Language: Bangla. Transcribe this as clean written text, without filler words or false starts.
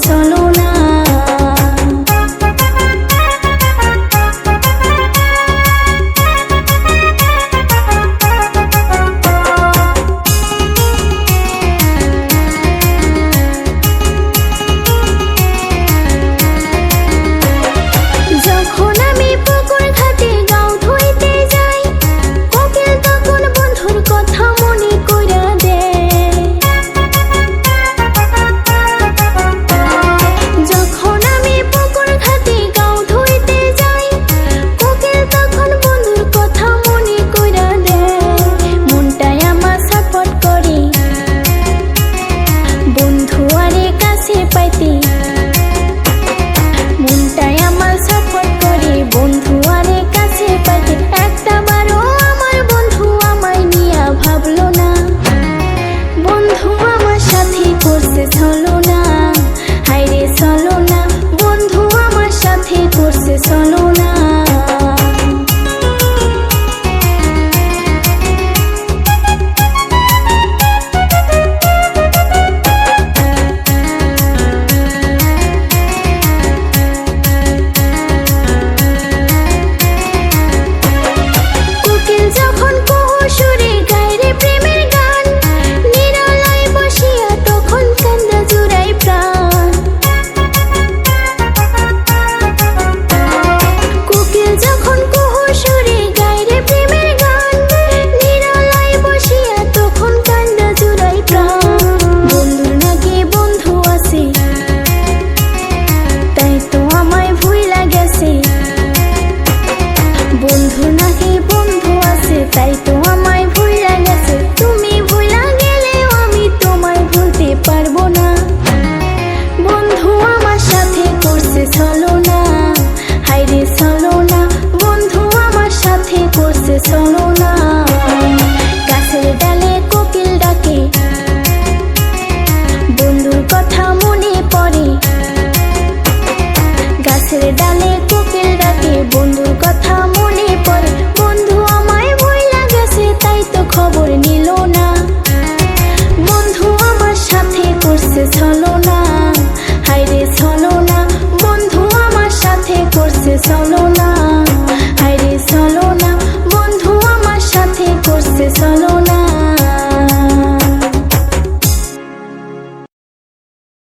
ছলনা। তাই তো আমায় ভুইলা গেছে, তুমি ভুইলা গেলেও আমি তোমায় ভুলতে পারবো না। বন্ধু আমার সাথে করছে ছলনা, হায়রে ছলনা, বন্ধু আমার সাথে করছে ছলনা। গাছের ডালে কোকিল ডাকে, বন্ধুর কথা মনে পড়ে। গাছের ডালে কোকিল ডাকে, বন্ধুর কথা মনে পড়ে। বন্ধু আমায় ভুইলা গেছে, তাই তো খবর নিল না। বন্ধু আমার সাথে করছে ছলনা, হায়রে ছলনা, বন্ধু আমার সাথে করছে ছলনা, হায়রে ছলনা, বন্ধু আমার সাথে করছে ছলনা।